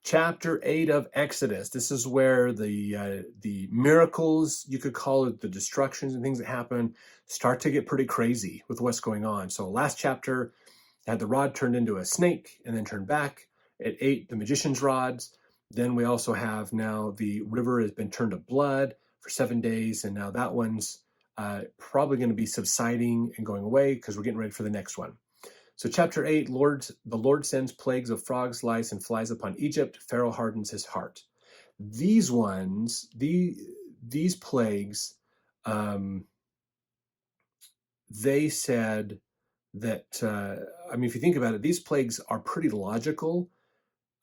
Chapter 8 of Exodus. This is where the miracles, you could call it, the destructions and things that happen, start to get pretty crazy with what's going on. So last chapter had the rod turned into a snake and then turned back. It ate the magician's rods. Then we also have now the river has been turned to blood for 7 days, and now that one's probably going to be subsiding and going away because we're getting ready for the next one. So chapter 8, the Lord sends plagues of frogs, lice, and flies upon Egypt. Pharaoh hardens his heart. These plagues, they said that, if you think about it, these plagues are pretty logical.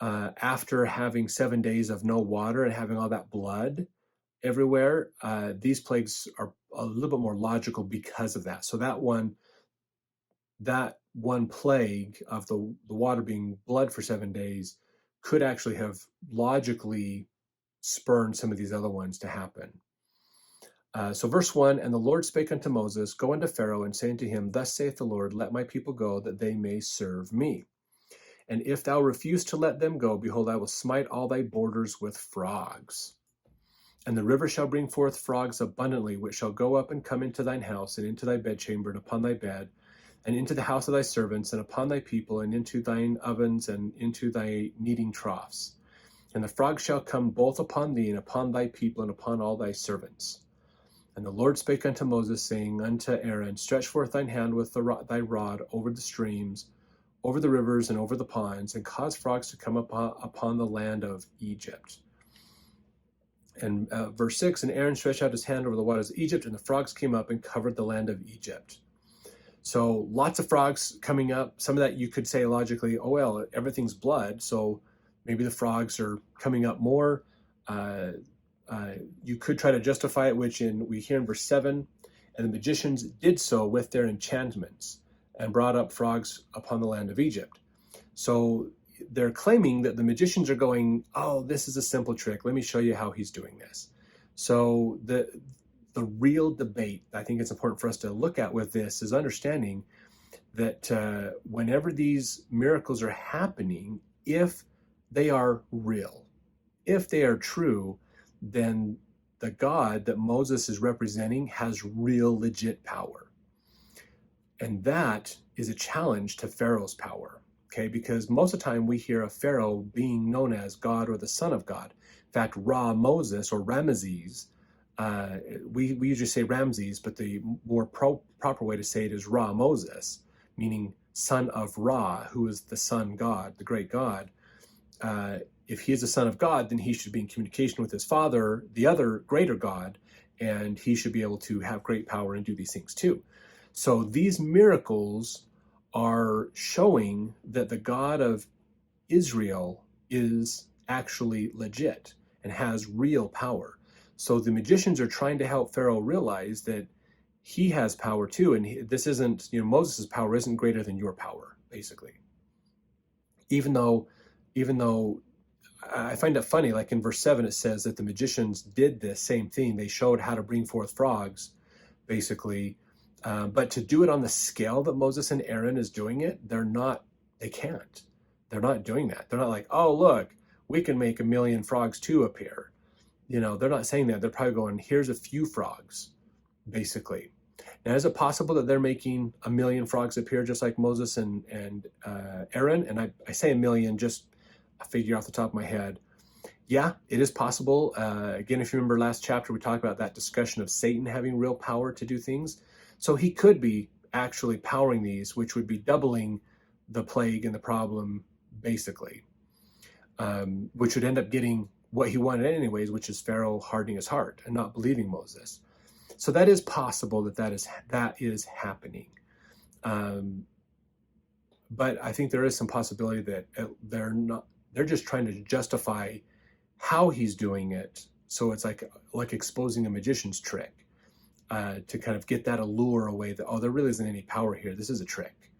After having 7 days of no water and having all that blood everywhere, these plagues are a little bit more logical because of that. So that one plague of the water being blood for 7 days could actually have logically spurned some of these other ones to happen. So verse 1, and the Lord spake unto Moses, go unto Pharaoh, and say unto him, thus saith the Lord, let my people go, that they may serve me. And if thou refuse to let them go, behold, I will smite all thy borders with frogs. And the river shall bring forth frogs abundantly, which shall go up and come into thine house, and into thy bedchamber, and upon thy bed, and into the house of thy servants, and upon thy people, and into thine ovens, and into thy kneading troughs. And the frogs shall come both upon thee, and upon thy people, and upon all thy servants. And the Lord spake unto Moses, saying unto Aaron, stretch forth thine hand with thy rod over the streams, over the rivers, and over the ponds, and cause frogs to come upon the land of Egypt. And verse 6, and Aaron stretched out his hand over the waters of Egypt, and the frogs came up and covered the land of Egypt. So lots of frogs coming up. Some of that you could say logically, oh, well, everything's blood, so maybe the frogs are coming up more. You could try to justify it, which we hear in verse 7, and the magicians did so with their enchantments and brought up frogs upon the land of Egypt. So they're claiming that the magicians are going, oh, this is a simple trick. Let me show you how he's doing this. So the real debate I think it's important for us to look at with this is understanding that whenever these miracles are happening, if they are real, if they are true, then the God that Moses is representing has real, legit power. And that is a challenge to Pharaoh's power, okay? Because most of the time we hear of Pharaoh being known as God or the Son of God. In fact, Ra Moses or Ramesses, we usually say Ramses, but the more proper way to say it is Ra Moses, meaning son of Ra, who is the sun God, the great God. If he is the son of God, then he should be in communication with his father, the other greater God, and he should be able to have great power and do these things too. So these miracles are showing that the God of Israel is actually legit and has real power. So the magicians are trying to help Pharaoh realize that he has power too, and this isn't, Moses' power isn't greater than your power, basically. Even though I find it funny, like in verse 7, it says that the magicians did this same thing. They showed how to bring forth frogs, basically. But to do it on the scale that Moses and Aaron is doing it, they can't. They're not doing that. They're not like, oh, look, we can make 1 million frogs too appear. They're not saying that. They're probably going, here's a few frogs, basically. Now, is it possible that they're making 1 million frogs appear just like Moses and Aaron? And I say 1 million, just a figure off the top of my head. Yeah, it is possible. Again, if you remember last chapter, we talked about that discussion of Satan having real power to do things. So he could be actually powering these, which would be doubling the plague and the problem, basically, which would end up getting what he wanted anyways, which is Pharaoh hardening his heart and not believing Moses. So that is possible that is happening. But I think there is some possibility that they're just trying to justify how he's doing it. So it's like exposing a magician's trick to kind of get that allure away that, oh, there really isn't any power here. This is a trick.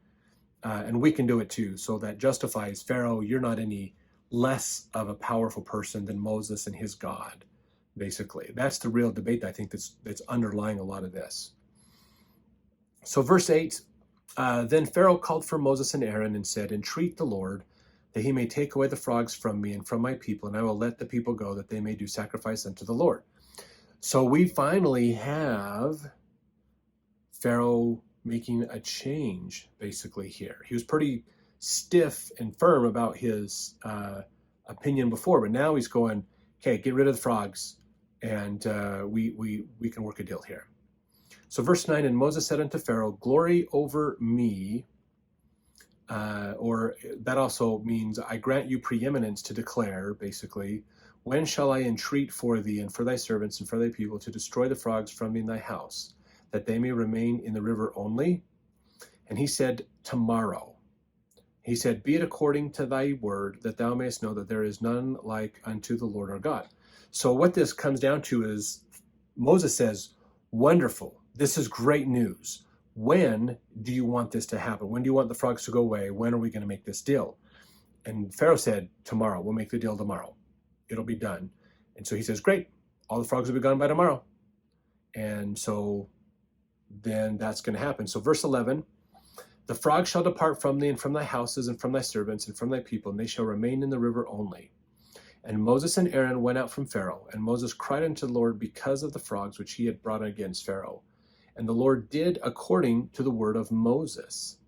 And we can do it too. So that justifies Pharaoh, you're not any less of a powerful person than Moses and his God, basically. That's the real debate, I think, that's underlying a lot of this. So verse 8, then Pharaoh called for Moses and Aaron and said, entreat the Lord, that he may take away the frogs from me and from my people, and I will let the people go, that they may do sacrifice unto the Lord. So we finally have Pharaoh making a change, basically, here. He was pretty stiff and firm about his opinion before, but now he's going, okay, get rid of the frogs, and we can work a deal here. So verse 9, and Moses said unto Pharaoh, glory over me, or that also means I grant you preeminence to declare, basically, when shall I entreat for thee and for thy servants and for thy people to destroy the frogs from in thy house, that they may remain in the river only? And he said, tomorrow. He said, be it according to thy word, that thou mayest know that there is none like unto the Lord our God. So what this comes down to is Moses says, wonderful, this is great news. When do you want this to happen? When do you want the frogs to go away? When are we going to make this deal? And Pharaoh said, tomorrow. We'll make the deal tomorrow. It'll be done. And so he says, great, all the frogs will be gone by tomorrow. And so then that's going to happen. So verse 11, the frogs shall depart from thee and from thy houses and from thy servants and from thy people, and they shall remain in the river only. And Moses and Aaron went out from Pharaoh, and Moses cried unto the Lord because of the frogs which he had brought against Pharaoh. And the Lord did according to the word of Moses.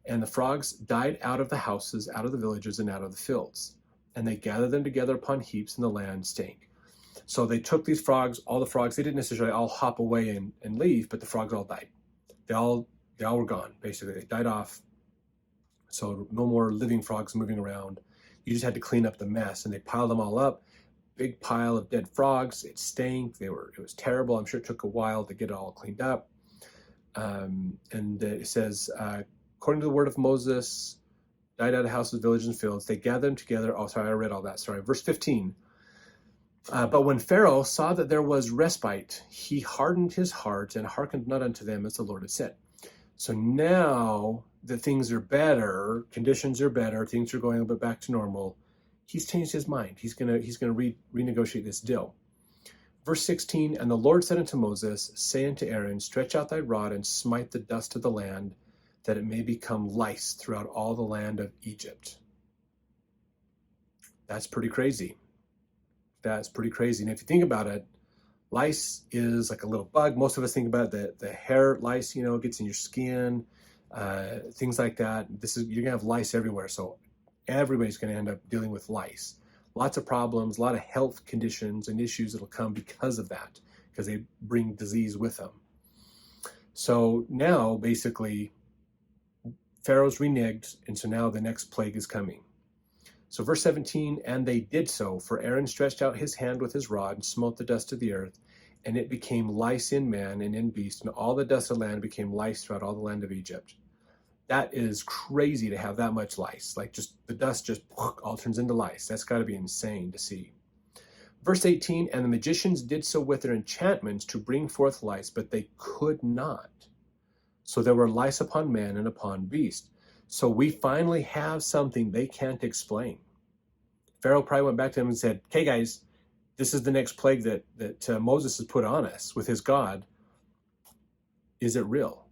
And the frogs died out of the houses, out of the villages, and out of the fields. And they gathered them together upon heaps, and the land stank. So they took these frogs, all the frogs, they didn't necessarily all hop away and leave, but the frogs all died. They all were gone, basically. They died off. So no more living frogs moving around. You just had to clean up the mess, and they piled them all up. Big pile of dead frogs. It stank. It was terrible. I'm sure it took a while to get it all cleaned up. And it says, according to the word of Moses, died out of houses, villages, and fields. They gathered them together. Oh, sorry, I read all that. Sorry. Verse 15. But when Pharaoh saw that there was respite, he hardened his heart and hearkened not unto them as the Lord had said. So now that things are better, conditions are better, things are going a bit back to normal, he's changed his mind. He's gonna renegotiate this deal. Verse 16, and the Lord said unto Moses, say unto Aaron, stretch out thy rod and smite the dust of the land, that it may become lice throughout all the land of Egypt. That's pretty crazy. That's pretty crazy. And if you think about it, lice is like a little bug. Most of us think about the hair lice, gets in your skin, things like that. You're gonna have lice everywhere. So everybody's gonna end up dealing with lice. Lots of problems, a lot of health conditions and issues that'll come because of that, because they bring disease with them. So now basically Pharaoh's reneged, and so now the next plague is coming. So verse 17, and they did so, for Aaron stretched out his hand with his rod and smote the dust of the earth, and it became lice in man and in beast, and all the dust of land became lice throughout all the land of Egypt. That is crazy to have that much lice. Like just the dust just all turns into lice. That's got to be insane to see. Verse 18, and the magicians did so with their enchantments to bring forth lice, but they could not. So there were lice upon man and upon beast. So we finally have something they can't explain. Pharaoh probably went back to them and said, okay, guys, this is the next plague that Moses has put on us with his God. Is it real?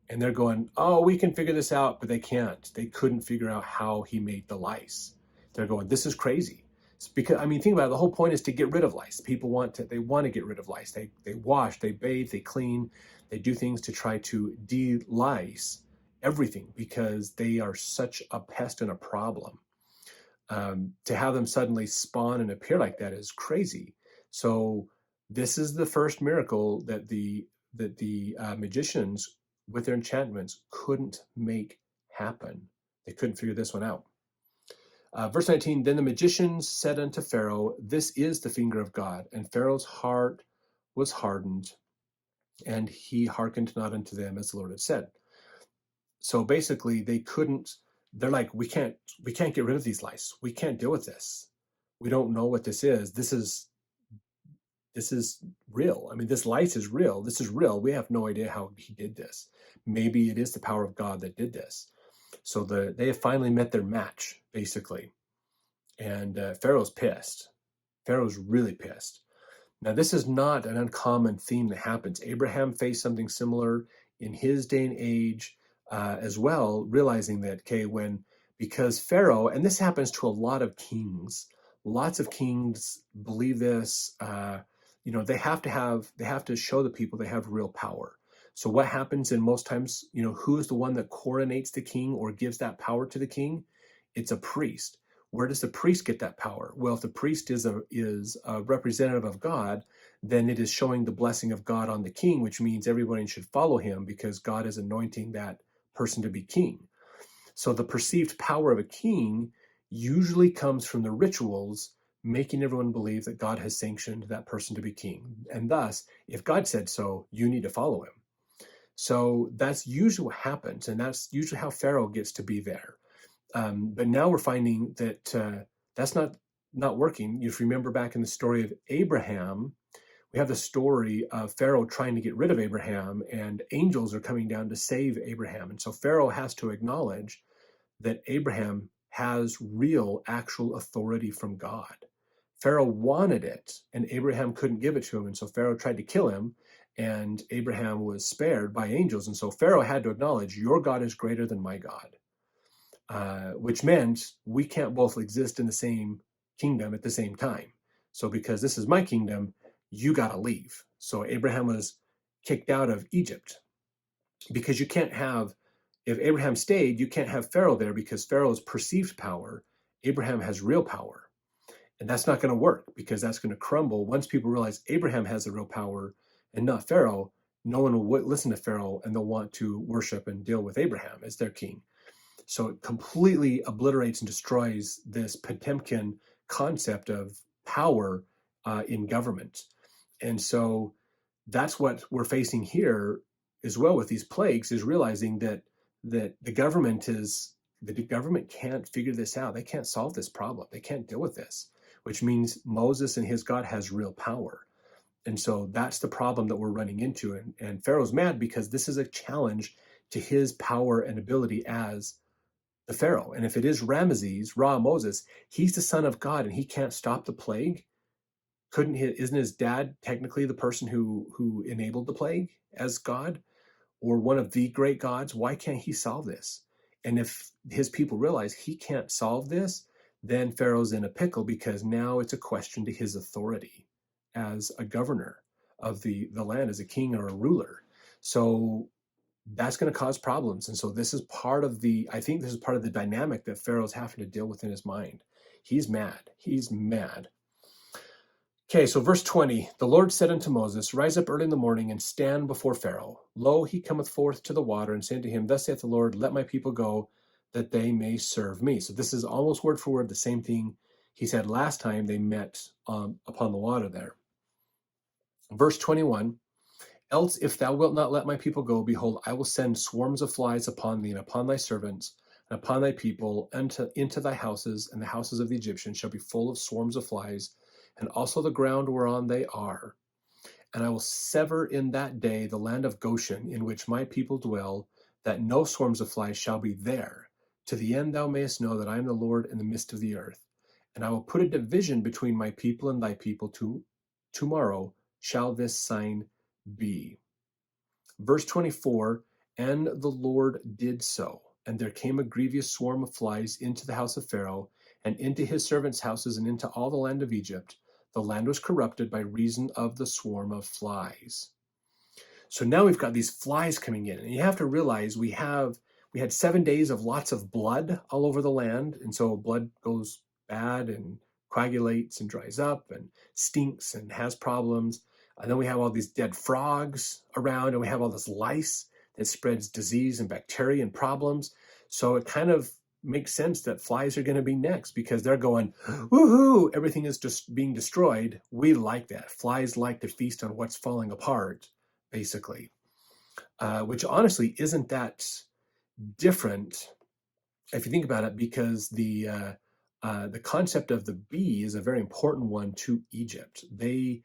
And they're going, oh, we can figure this out, but they can't. They couldn't figure out how he made the lice. They're going, this is crazy. It's because, think about it. The whole point is to get rid of lice. People want to get rid of lice. They wash, they bathe, they clean, they do things to try to de-lice everything because they are such a pest and a problem. To have them suddenly spawn and appear like that is crazy. So this is the first miracle that the magicians with their enchantments couldn't make happen. They couldn't figure this one out. Verse 19, then the magicians said unto Pharaoh, this is the finger of God. And Pharaoh's heart was hardened, and he hearkened not unto them as the Lord had said. So basically they're like, we can't get rid of these lice. We can't deal with this. We don't know what this is. This is real. This lice is real. This is real. We have no idea how he did this. Maybe it is the power of God that did this. So they have finally met their match, basically. And Pharaoh's pissed. Pharaoh's really pissed. Now, this is not an uncommon theme that happens. Abraham faced something similar in his day and age as well, realizing that, okay, when because Pharaoh, and this happens to a lot of kings, lots of kings believe this. They have to show the people they have real power. So what happens in most times, who is the one that coronates the king or gives that power to the king? It's a priest. Where does the priest get that power? Well, if the priest is a representative of God, then it is showing the blessing of God on the king, which means everybody should follow him because God is anointing that person to be king. So the perceived power of a king usually comes from the rituals, making everyone believe that God has sanctioned that person to be king. And thus, if God said so, you need to follow him. So that's usually what happens, and that's usually how Pharaoh gets to be there. But now we're finding that that's not working. If you remember back in the story of Abraham, we have the story of Pharaoh trying to get rid of Abraham, and angels are coming down to save Abraham. And so Pharaoh has to acknowledge that Abraham has real, actual authority from God. Pharaoh wanted it, and Abraham couldn't give it to him. And so Pharaoh tried to kill him, and Abraham was spared by angels. And so Pharaoh had to acknowledge, your God is greater than my God, which meant we can't both exist in the same kingdom at the same time. So because this is my kingdom, you got to leave. So Abraham was kicked out of Egypt because you can't have, if Abraham stayed, you can't have Pharaoh there because Pharaoh's perceived power, Abraham has real power. And that's not going to work because that's going to crumble. Once people realize Abraham has the real power and not Pharaoh, no one will listen to Pharaoh and they'll want to worship and deal with Abraham as their king. So it completely obliterates and destroys this Potemkin concept of power in government. And so that's what we're facing here as well with these plagues, is realizing that the government can't figure this out. They can't solve this problem. They can't deal with this, which means Moses and his God has real power. And so that's the problem that we're running into. And Pharaoh's mad because this is a challenge to his power and ability as the Pharaoh. And if it is Moses, he's the son of God and he can't stop the plague. Isn't his dad technically the person who enabled the plague as God, or one of the great gods? Why can't he solve this? And if his people realize he can't solve this, then Pharaoh's in a pickle because now it's a question to his authority as a governor of the land, as a king or a ruler. So that's going to cause problems. And so this is part of the dynamic that Pharaoh's having to deal with in his mind. He's mad. Okay, so verse 20, the Lord said unto Moses, rise up early in the morning and stand before Pharaoh. Lo, he cometh forth to the water, and said to him, thus saith the Lord, let my people go, that they may serve me. So this is almost word for word the same thing he said last time they met upon the water there. Verse 21, else if thou wilt not let my people go, behold, I will send swarms of flies upon thee and upon thy servants and upon thy people into thy houses, and the houses of the Egyptians shall be full of swarms of flies, and also the ground whereon they are. And I will sever in that day the land of Goshen, in which my people dwell, that no swarms of flies shall be there, to the end thou mayest know that I am the Lord in the midst of the earth. And I will put a division between my people and thy people. Tomorrow shall this sign be. Verse 24, and the Lord did so. And there came a grievous swarm of flies into the house of Pharaoh, and into his servants' houses, and into all the land of Egypt. The land was corrupted by reason of the swarm of flies. So now we've got these flies coming in. And you have to realize we had 7 days of lots of blood all over the land. And so blood goes bad and coagulates and dries up and stinks and has problems. And then we have all these dead frogs around, and we have all this lice that spreads disease and bacteria and problems. So it kind of makes sense that flies are going to be next, because they're going, woohoo, everything is just being destroyed. We like that. Flies like to feast on what's falling apart, basically, which honestly isn't that different if you think about it, because the concept of the bee is a very important one to Egypt. They,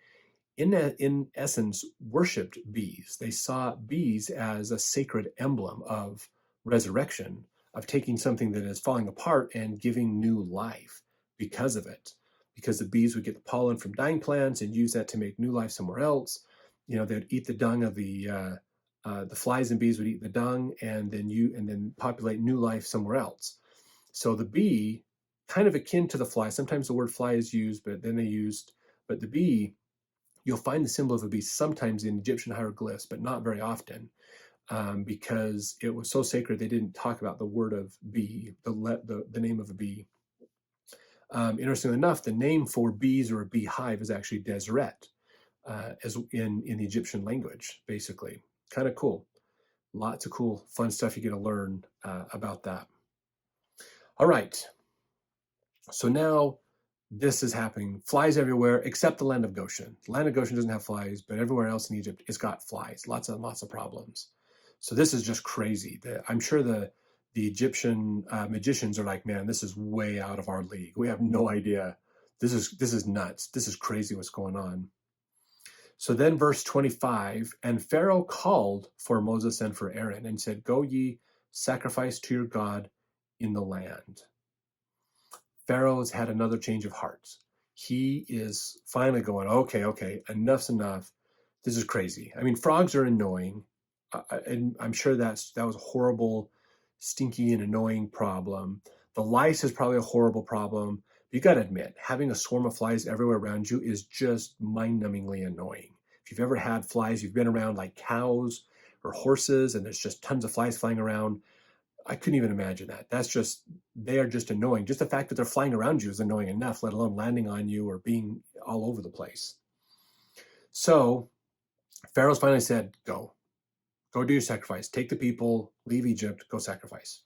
in essence, worshipped bees. They saw bees as a sacred emblem of resurrection, of taking something that is falling apart and giving new life because of it. Because the bees would get the pollen from dying plants and use that to make new life somewhere else. They'd eat the dung of the flies and bees would eat the dung and then populate new life somewhere else. So the bee, kind of akin to the fly. Sometimes the word fly is used, but the bee, you'll find the symbol of a bee sometimes in Egyptian hieroglyphs, but not very often, because it was so sacred they didn't talk about the word of bee, the name of a bee. Interestingly enough, the name for bees or a beehive is actually Deseret, as in the Egyptian language, basically. Kind of cool. Lots of cool, fun stuff you get to learn about that. All right. So now this is happening. Flies everywhere except the land of Goshen. The land of Goshen doesn't have flies, but everywhere else in Egypt, it's got flies. Lots of problems. So this is just crazy. I'm sure the Egyptian magicians are like, man, this is way out of our league. We have no idea. This is nuts. This is crazy what's going on. So then verse 25, and Pharaoh called for Moses and for Aaron and said, go ye sacrifice to your God in the land. Pharaoh's had another change of heart. He is finally going, okay, enough's enough. This is crazy. I mean, frogs are annoying. And I'm sure that was a horrible, stinky and annoying problem. The lice is probably a horrible problem. You got to admit, having a swarm of flies everywhere around you is just mind-numbingly annoying. If you've ever had flies, you've been around like cows or horses, and there's just tons of flies flying around. I couldn't even imagine that. They are just annoying. Just the fact that they're flying around you is annoying enough, let alone landing on you or being all over the place. So Pharaoh's finally said, go do your sacrifice. Take the people, leave Egypt, go sacrifice.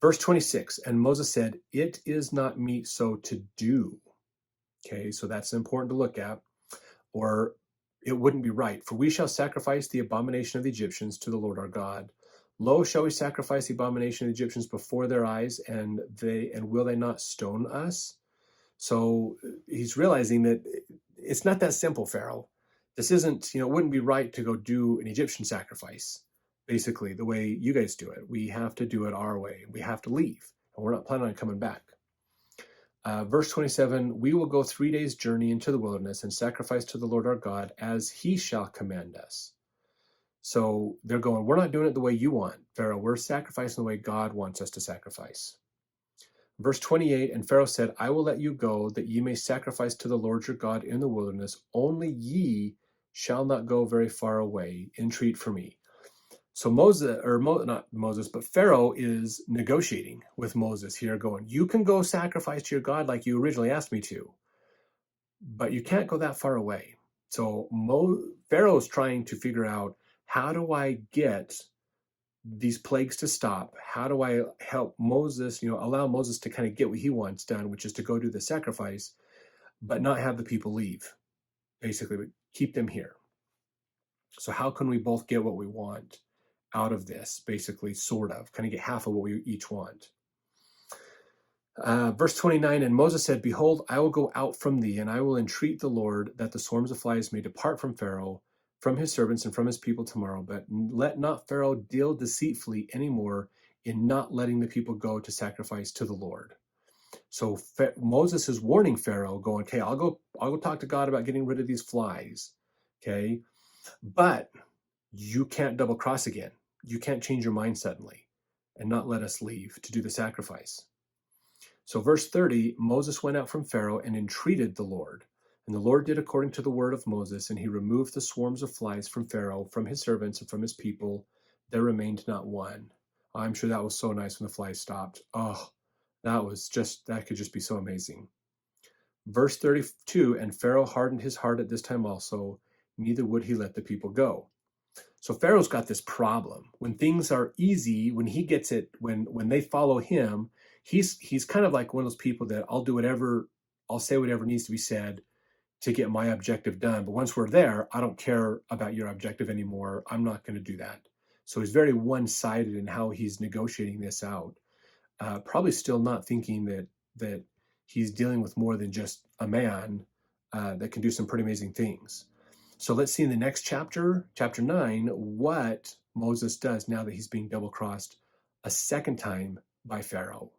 Verse 26, and Moses said, it is not meet so to do. Okay, so that's important to look at, or it wouldn't be right. For we shall sacrifice the abomination of the Egyptians to the Lord our God. Lo, shall we sacrifice the abomination of the Egyptians before their eyes, and will they not stone us? So he's realizing that it's not that simple, Pharaoh. This isn't, it wouldn't be right to go do an Egyptian sacrifice, basically, the way you guys do it. We have to do it our way. We have to leave, and we're not planning on coming back. Verse 27, we will go 3 days' journey into the wilderness and sacrifice to the Lord our God as he shall command us. So they're going, we're not doing it the way you want, Pharaoh. We're sacrificing the way God wants us to sacrifice. Verse 28, and Pharaoh said, I will let you go, that ye may sacrifice to the Lord your God in the wilderness. Only ye shall not go very far away. Entreat for me. So not Moses, but Pharaoh is negotiating with Moses here, going, you can go sacrifice to your God like you originally asked me to, but you can't go that far away. So Pharaoh's trying to figure out, how do I get these plagues to stop? How do I help Moses, allow Moses to kind of get what he wants done, which is to go do the sacrifice, but not have the people leave, basically, but keep them here. So how can we both get what we want out of this, basically, sort of, kind of get half of what we each want? Verse 29, and Moses said, behold, I will go out from thee, and I will entreat the Lord that the swarms of flies may depart from Pharaoh, from his servants and from his people tomorrow, but let not Pharaoh deal deceitfully anymore in not letting the people go to sacrifice to the Lord. So Moses is warning Pharaoh, going, okay, I'll go talk to God about getting rid of these flies, okay? But you can't double cross again. You can't change your mind suddenly and not let us leave to do the sacrifice. So verse 30, Moses went out from Pharaoh and entreated the Lord. And the Lord did according to the word of Moses, and he removed the swarms of flies from Pharaoh, from his servants, and from his people. There remained not one. I'm sure that was so nice when the flies stopped. Oh, that could just be so amazing. Verse 32, and Pharaoh hardened his heart at this time also, neither would he let the people go. So Pharaoh's got this problem. When things are easy, when he gets it, when they follow him, he's kind of like one of those people that I'll say whatever needs to be said to get my objective done. But once we're there, I don't care about your objective anymore. I'm not going to do that. So he's very one-sided in how he's negotiating this out. Probably still not thinking that he's dealing with more than just a man that can do some pretty amazing things. So let's see in the next chapter, chapter 9, what Moses does now that he's being double-crossed a second time by Pharaoh.